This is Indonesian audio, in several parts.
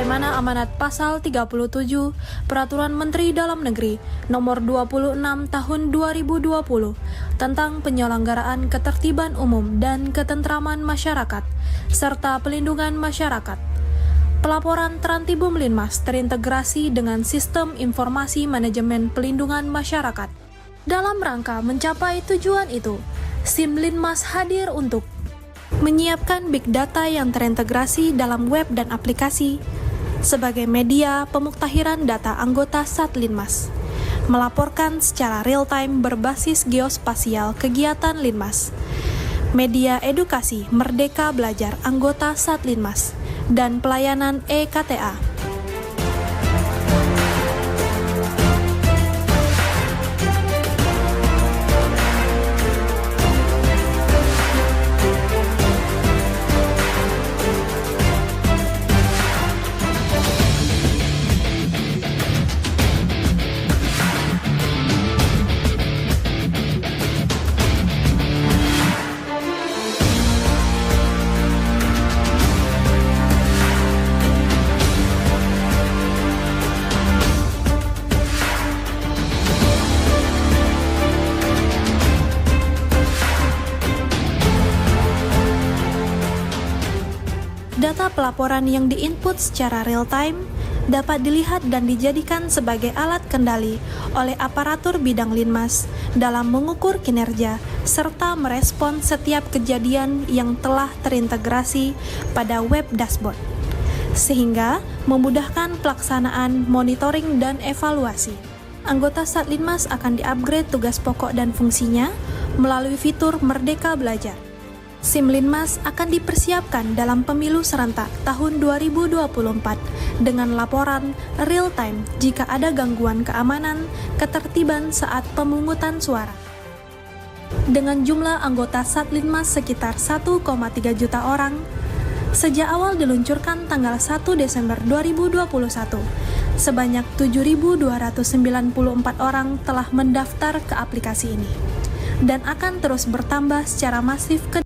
sebagaimana amanat pasal 37 Peraturan Menteri Dalam Negeri Nomor 26 Tahun 2020 tentang penyelenggaraan ketertiban umum dan ketentraman masyarakat serta pelindungan masyarakat. Pelaporan Trantibum Linmas terintegrasi dengan Sistem Informasi Manajemen Pelindungan Masyarakat. Dalam rangka mencapai tujuan itu, SIM Linmas hadir untuk menyiapkan big data yang terintegrasi dalam web dan aplikasi sebagai media pemuktahiran data anggota Satlinmas, melaporkan secara real-time berbasis geospasial kegiatan Linmas, media edukasi Merdeka Belajar anggota Satlinmas, dan pelayanan e-KTA. Data pelaporan yang diinput secara real-time dapat dilihat dan dijadikan sebagai alat kendali oleh aparatur bidang Linmas dalam mengukur kinerja serta merespon setiap kejadian yang telah terintegrasi pada web dashboard, sehingga memudahkan pelaksanaan monitoring dan evaluasi. Anggota Satlinmas akan di-upgrade tugas pokok dan fungsinya melalui fitur Merdeka Belajar. SIM Linmas akan dipersiapkan dalam pemilu serentak tahun 2024 dengan laporan real-time jika ada gangguan keamanan, ketertiban saat pemungutan suara. Dengan jumlah anggota Satlinmas sekitar 1,3 juta orang, sejak awal diluncurkan tanggal 1 Desember 2021, sebanyak 7.294 orang telah mendaftar ke aplikasi ini dan akan terus bertambah secara masif ke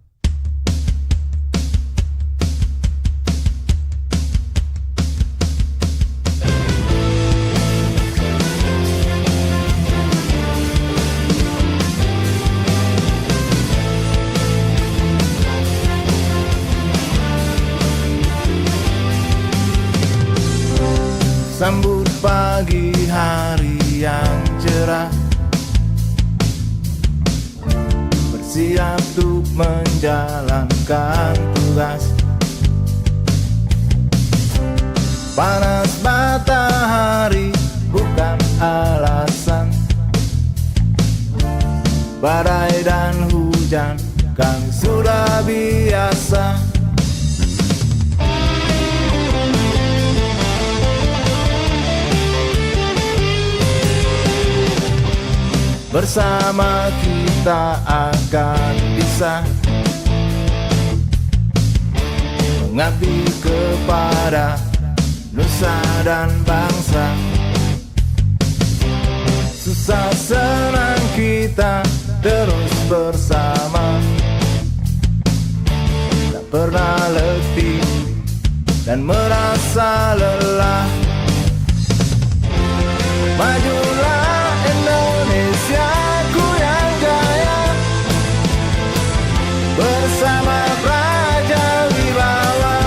Sambut pagi hari yang cerah, bersiap untuk menjalankan tugas. Panas matahari bukan alasan, badai dan hujan kami sudah biasa. Bersama kita akan bisa mengabdi kepada nusa dan bangsa. Susah senang kita terus bersama, tak pernah letih dan merasa lelah. Majulah Indonesiaku yang jaya, bersama Praja Wibawa,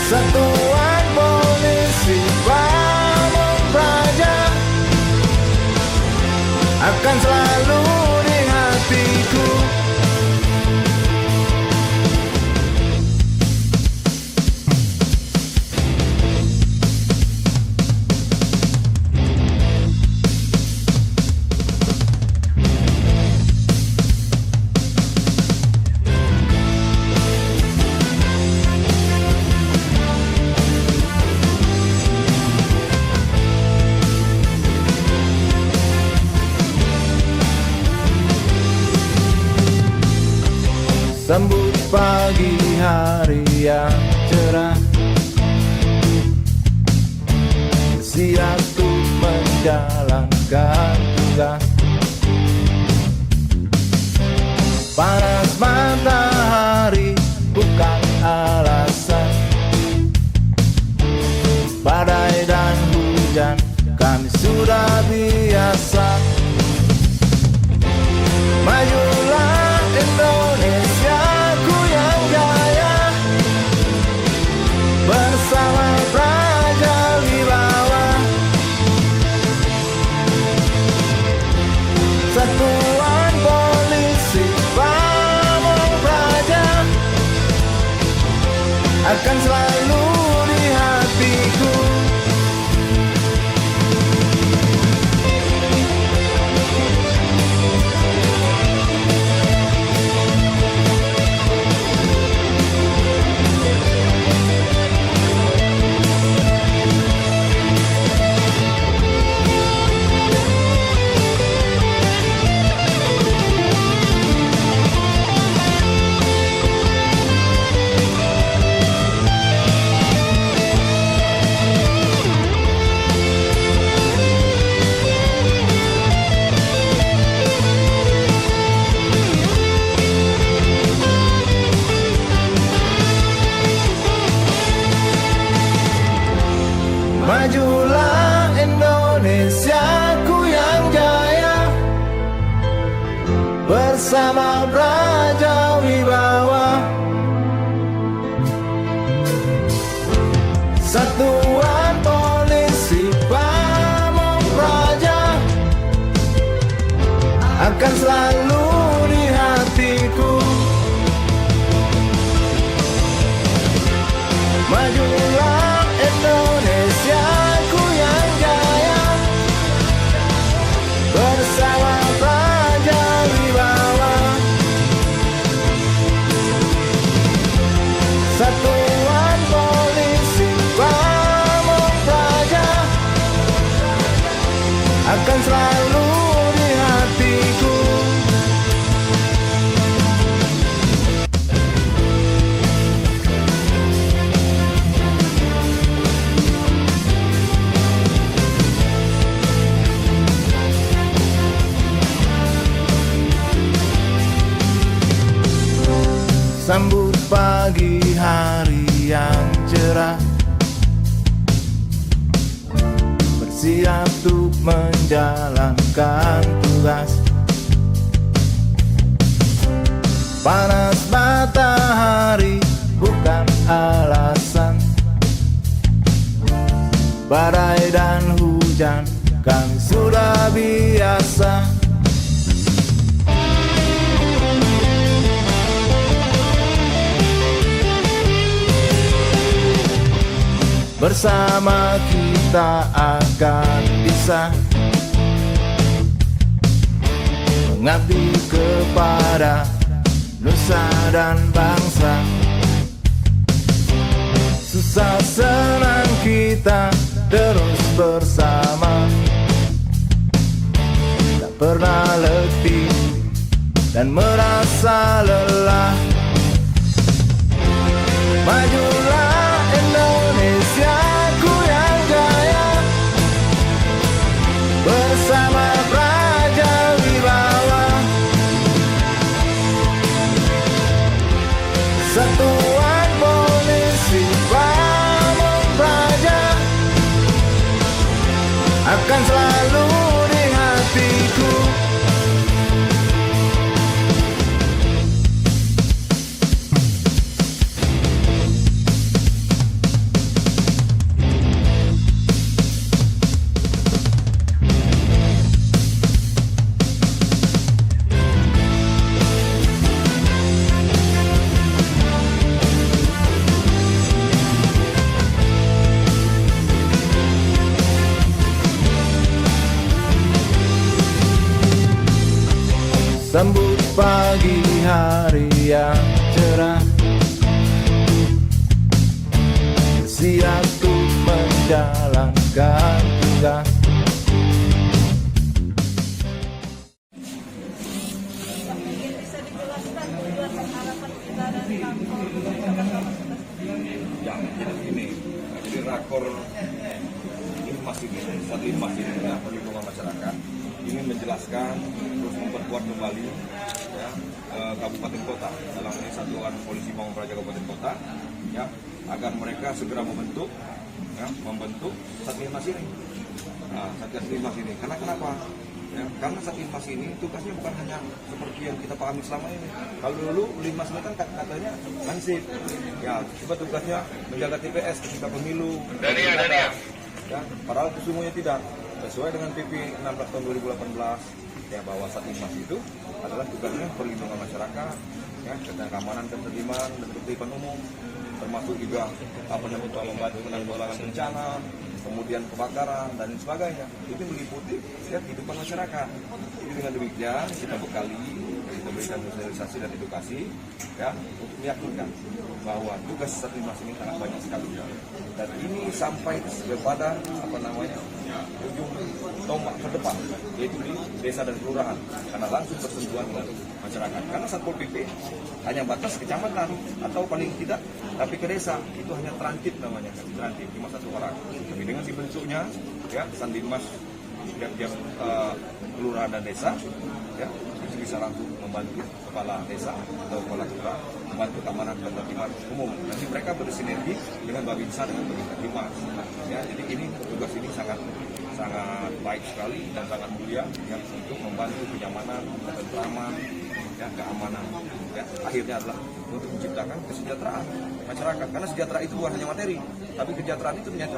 Satuan Polisi Pamong Praja akan selalu di hatiku. Sambut pagi hari yang cerah, siap untuk menjalankan tugas. Panas matahari bukan bersama Praja Wibawa, Satuan Polisi Pamong Praja akan selalu di hatiku. Majulah Indonesiaku yang jaya, bersama Praja Wibawa, Satuan Polisi Pamong Praja akan selalu di hatiku. Sambut pagi hari yang cerah, bersiap untuk menjalankan tugas. Panas matahari bukan alasan, badai dan hujan kami sudah biasa. Bersama kita akan bisa mengabdi kepada nusa dan bangsa. Susah senang kita terus bersama, tak pernah letih dan merasa lelah. Majulah Indonesiaku yang jaya, bersama Praja Wibawa, Satuan Polisi Pamong Praja akan selalu di hatiku. Sambut pagi hari yang cerah, bersiap untuk menjalankan tugas. Ya, jadi gini, jadi rakor Linmas ini, saat Linmas ini ya, perlindungan masyarakat ini menjelaskan terus memperkuat kembali ya, kabupaten kota dalam ini Satuan Polisi Pamong Praja Kabupaten Kota ya, agar mereka segera membentuk Satlinmas ini. Nah, Satgas Linmas ini. Karena kenapa? Ya, karena Satlinmas ini tugasnya bukan hanya seperti yang kita pahami selama ini. Kalau dulu Linmas ini kan katanya lansip, ya, coba tugasnya menjaga TPS ketika pemilu. Ya, padahal sesungguhnya tidak. Sesuai dengan PP 16 tahun 2018 ya, bahwa Satlinmas itu adalah tugasnya perlindungan masyarakat ya, tentang keamanan, ketertiban dan ketertiban umum, termasuk juga untuk membantu penanggulangan bencana, kemudian kebakaran dan sebagainya. Itu meliputi ya, kehidupan masyarakat. Jadi dengan demikian kita bekali, kita berikan sosialisasi dan edukasi ya, untuk meyakinkan bahwa tugas Satlinmas ini sangat banyak sekali dan ini sampai kepada ujung tombak terdepan, yaitu di desa dan kelurahan, karena langsung bersentuhan dengan masyarakat. Karena Satpol PP hanya batas kecamatan atau paling tidak, tapi ke desa itu hanya transit namanya, transit cuma satu orang. Tapi dengan dibentuknya ya Satlinmas tiap kelurahan dan desa ya, itu bisa langsung membantu kepala desa atau kepala kelurahan membantu keamanan dan ketertiban umum. Nanti mereka bersinergi dengan Babinsa dengan Linmas. Ya, jadi ini tugas ini sangat baik sekali dan sangat mulia ya, untuk membantu kenyamanan, ketentraman ya, keamanan, ya, akhirnya adalah untuk menciptakan kesejahteraan masyarakat. Karena sejahtera itu bukan hanya materi, tapi kesejahteraan itu ternyata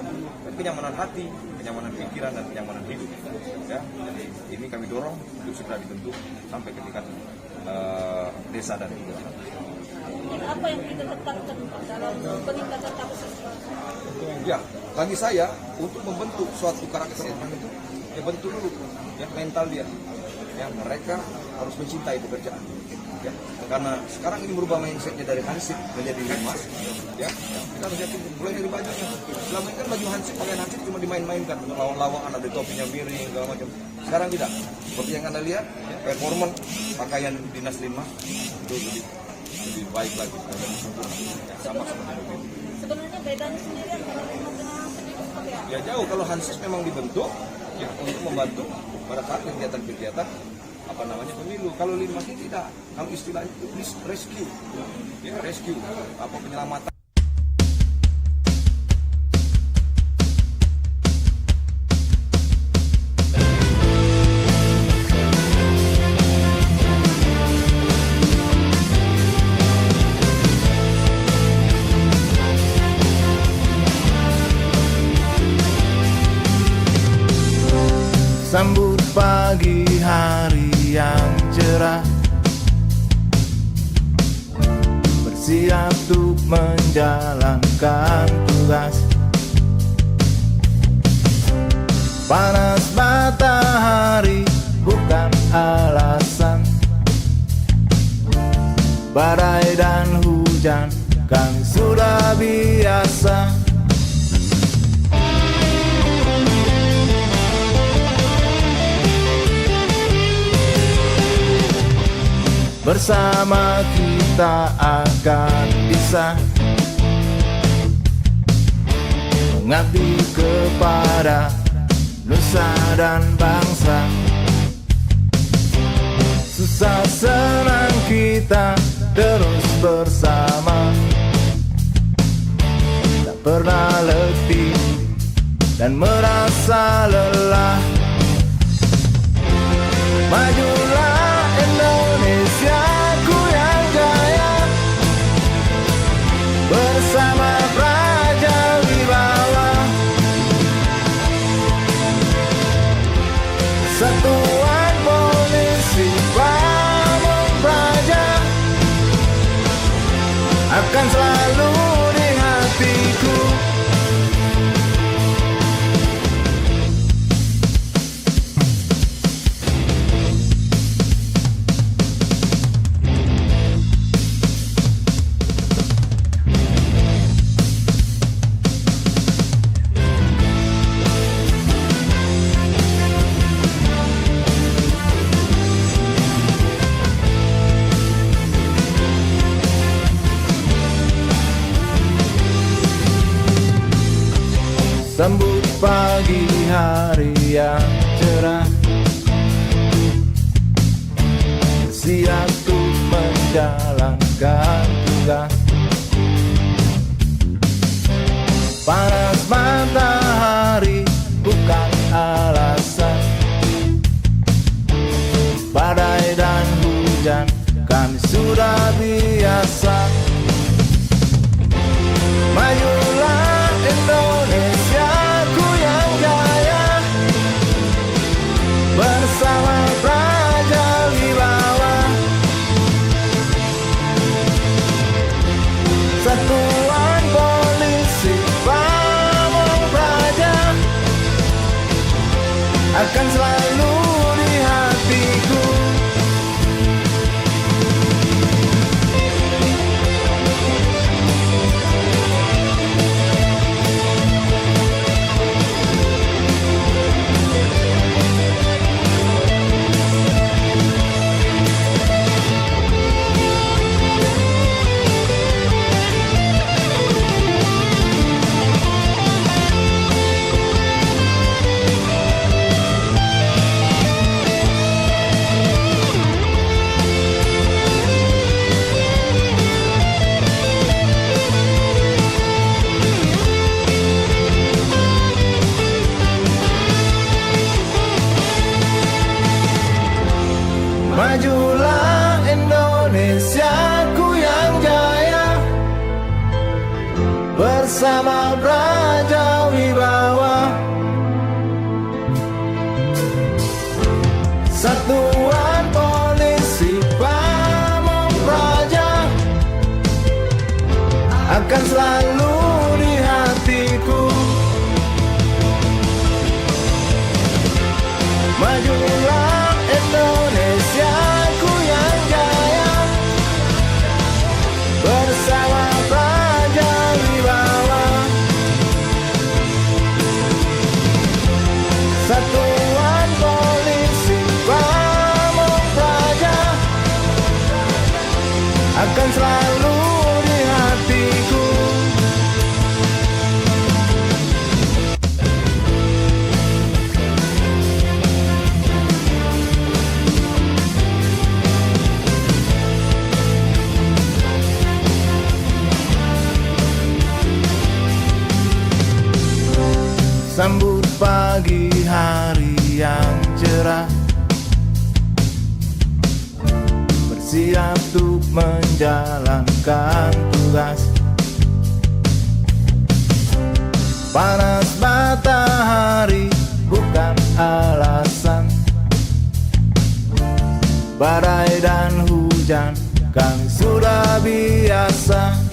kenyamanan hati, kenyamanan pikiran, dan kenyamanan hidup. Ya, jadi ini kami dorong untuk segera dibentuk sampai ke tingkat desa dan kelurahan. Apa yang kita letakkan dalam peningkatan kapasitas? Ya, bagi saya untuk membentuk suatu karakter orang itu, ya bentuk dulu ya mental dia. Ya, mereka harus mencintai pekerjaan. Ya, karena sekarang ini berubah mindsetnya dari hansip menjadi limas. Ya, kita harus yakin mulai dari bajunya. Selama ini kan baju hansip, pakaian hansip cuma dimain-mainkan untuk lawan-lawan, ada topinya miring segala macam. Sekarang tidak. Seperti yang Anda lihat, ya, performan pakaian dinas limas itu lebih baik lagi dan lebih sempurna. Ya, sama seperti itu. Sebenarnya bedanya sendiri antara limas dengan hansip itu seperti apa? Ya jauh, kalau hansip memang dibentuk ya untuk membantu pada saat kegiatan-kegiatan apa namanya pemilu. Kalau limas ini tidak, kalau istilahnya itu rescue, ya rescue, apa penyelamatan. Sambut pagi hari yang cerah, bersiap untuk menjalankan tugas. Panas matahari bukan alasan, badai dan hujan kami sudah biasa. Bersama kita akan bisa mengabdi kepada nusa dan bangsa. Susah senang kita terus bersama, tak pernah letih dan merasa lelah. Majulah Indonesiaku yang jaya, bersama Praja Wibawa. Satuan Polisi Pamong Praja akan selalu di hatiku. Sambut pagi hari yang cerah, siap untuk menjalankan tugas. Panas matahari bukan alasan, badai dan hujan kami sudah biasa. Majulah Indonesiaku yang jaya, bersama Praja Wibawa. Satuan Polisi Pamong Praja akan selalu di hatiku. Majulah Indonesiaku yang jaya, bersama Praja Wibawa, Satuan Polisi Pamong Praja akan selalu di hatiku. Majulah Indonesiaku yang jaya, bersama Praja Wibawa, Satuan Polisi Pamong Praja akan selalu di hatiku. Sambut pagi hari yang cerah, bersiap untuk menjalankan tugas. Panas matahari bukan alasan, badai dan hujan kami sudah biasa.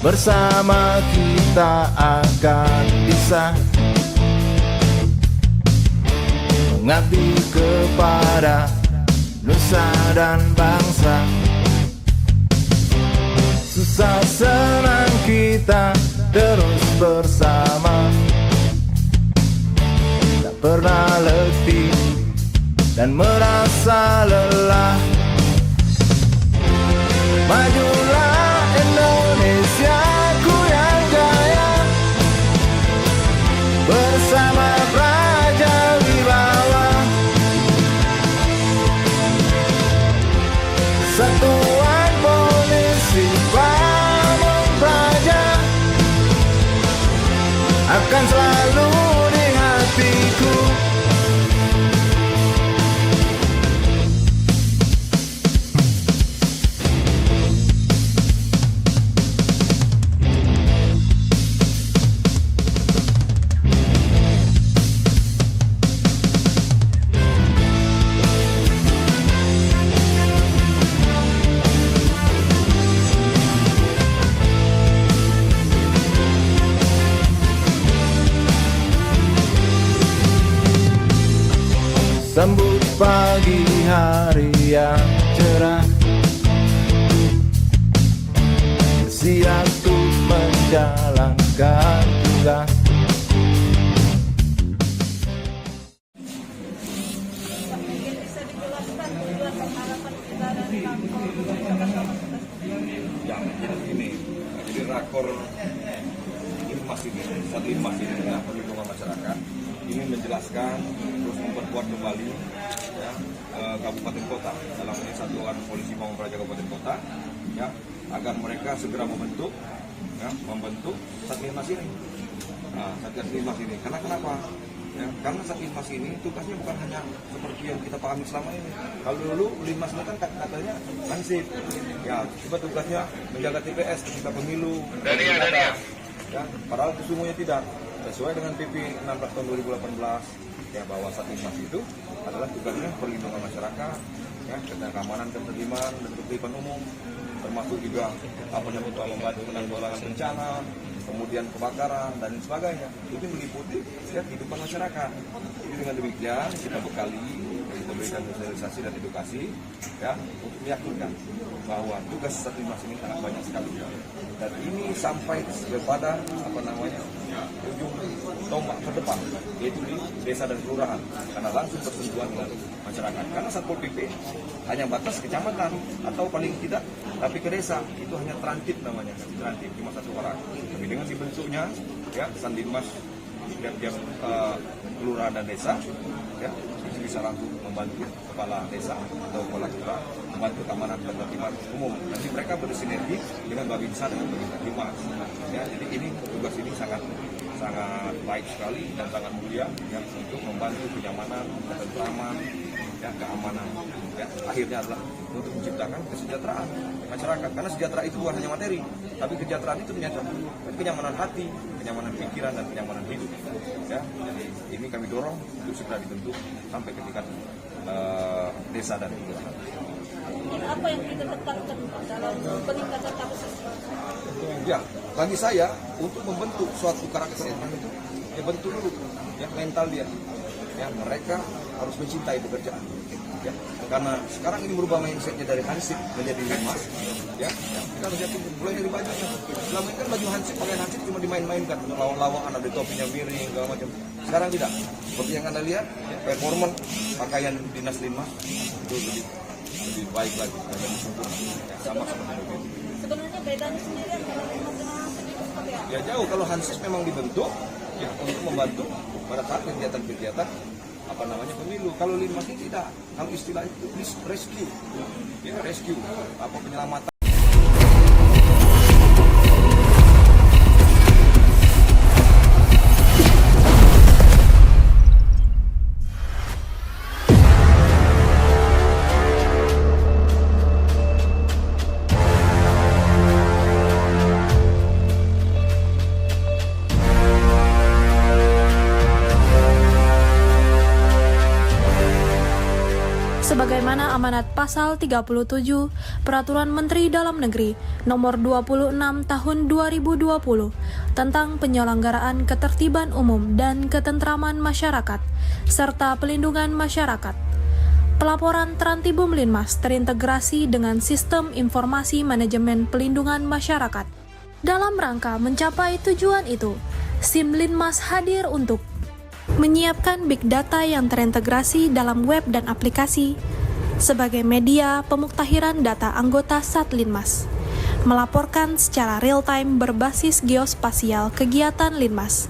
Bersama kita akan bisa mengabdi kepada nusa dan bangsa. Susah senang kita terus bersama, tak pernah letih dan merasa lelah. Majulah Indonesiaku yang jaya, bersama Praja Wibawa, Satuan Polisi Pamong Praja akan selalu di hatiku. Sambut pagi hari yang cerah, siap untuk menjalankan tugas. Mungkin bisa dijelaskan tujuan dan harapan kita dari kantor Jakarta Fasilitas Publik. Ya, jadi gini, jadi rakor Inmas ini, satu Inmas ini ya, perlindungan masyarakat ini menjelaskan terus memperkuat kembali ya, kabupaten kota dalam ini Satuan Polisi Pamong Praja Kabupaten Kota ya, agar mereka segera membentuk Satlinmas ini. Nah, Satlinmas ini karena kenapa? Ya, karena Satlinmas ini tugasnya bukan hanya seperti yang kita pahami selama ini. Kalau dulu Linmas ini kan katanya hansip, ya, coba tugasnya menjaga TPS ketika pemilu. Ya, padahal sesungguhnya tidak sesuai dengan PP 16 tahun 2018 ya, bahwa Satlinmas itu adalah tugasnya perlindungan masyarakat ya, tentang keamanan, ketertiban dan ketertiban umum, termasuk juga membantu penanggulangan bencana, kemudian kebakaran dan sebagainya. Itu meliputi ya, kehidupan masyarakat. Jadi dengan demikian kita bekali, kita berikan sosialisasi dan edukasi ya, untuk meyakinkan bahwa tugas Satlinmas ini sangat banyak sekali dan ini sampai kepada ujung tombak ke depan, yaitu di desa dan kelurahan, karena langsung bersentuhan dengan masyarakat. Karena Satpol PP hanya batas kecamatan atau paling tidak tapi ke desa itu hanya transit namanya, transit cuma satu orang. Tapi dengan dibentuknya ya Satlinmas tiap-tiap kelurahan dan desa ya, itu bisa langsung membantu kepala desa atau kepala kelurahan membantu keamanan dan ketertiban umum. Nanti mereka bersinergi dengan Babinsa dengan Babinsa Humas. Ya, jadi ini tugas ini sangat sangat baik sekali dan sangat mulia ya, untuk membantu kenyamanan, ketentraman, ya, keamanan. Ya, akhirnya adalah untuk menciptakan kesejahteraan masyarakat. Karena sejahtera itu bukan hanya materi, tapi kesejahteraan itu menyatakan kenyamanan hati, kenyamanan pikiran, dan kenyamanan hidup. Ya, jadi ini kami dorong untuk segera dibentuk sampai ke tingkat desa dan kelurahan. Ini apa yang kita tekankan dalam peningkatan kapasitas? Ya, bagi saya untuk membentuk suatu karakter itu, ya bentuk dulu ya mental dia. Ya, mereka harus mencintai pekerjaan. Ya, karena sekarang ini merubah mindsetnya dari hansip menjadi limas. Ya, kita harus lihat mulai dari bajunya. Selama ini kan baju hansip, pakaian hansip cuma dimain-mainkan, lawan-lawan, ada topinya miring, segala macam. Sekarang tidak. Seperti yang Anda lihat, ya, performance pakaian dinas limas itu lebih baik lagi dan lebih sempurna. Ya, sama seperti itu. Sebenarnya bedanya sendiri antara limas dengan hansip itu seperti apa? Ya jauh, kalau hansip memang dibentuk ya untuk membantu pada saat kegiatan-kegiatan pemilu. Kalau limas ini tidak, kalau istilah itu rescue, ya rescue, penyelamatan. Sebagaimana amanat pasal 37 Peraturan Menteri Dalam Negeri Nomor 26 Tahun 2020 tentang penyelenggaraan ketertiban umum dan ketentraman masyarakat serta pelindungan masyarakat. Pelaporan Trantibum Linmas terintegrasi dengan Sistem Informasi Manajemen Pelindungan Masyarakat. Dalam rangka mencapai tujuan itu, SIM Linmas hadir untuk menyiapkan big data yang terintegrasi dalam web dan aplikasi sebagai media pemuktahiran data anggota Satlinmas, melaporkan secara real-time berbasis geospasial kegiatan Linmas,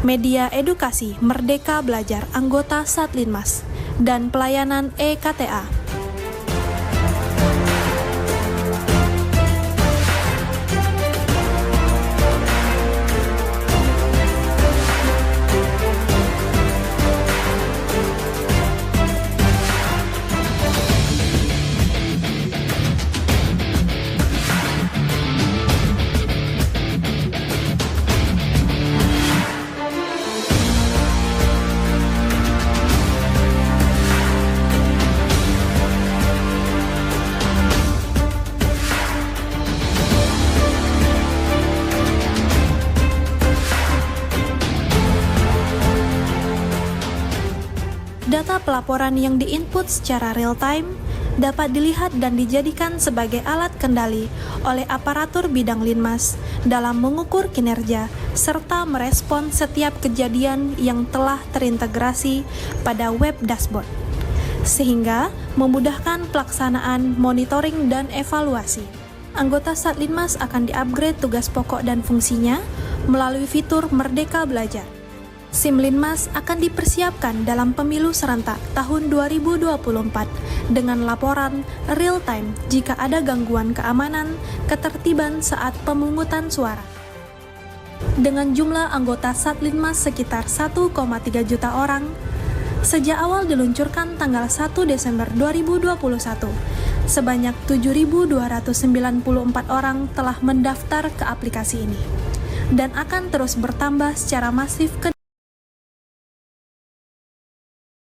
media edukasi Merdeka Belajar anggota Satlinmas, dan pelayanan e-KTA. Data pelaporan yang diinput secara real-time dapat dilihat dan dijadikan sebagai alat kendali oleh aparatur bidang Linmas dalam mengukur kinerja serta merespon setiap kejadian yang telah terintegrasi pada web dashboard, sehingga memudahkan pelaksanaan monitoring dan evaluasi. Anggota Satlinmas akan di-upgrade tugas pokok dan fungsinya melalui fitur Merdeka Belajar. SIM Linmas akan dipersiapkan dalam pemilu serentak tahun 2024 dengan laporan real-time jika ada gangguan keamanan, ketertiban saat pemungutan suara. Dengan jumlah anggota Satlinmas sekitar 1,3 juta orang, sejak awal diluncurkan tanggal 1 Desember 2021, sebanyak 7.294 orang telah mendaftar ke aplikasi ini dan akan terus bertambah secara masif ke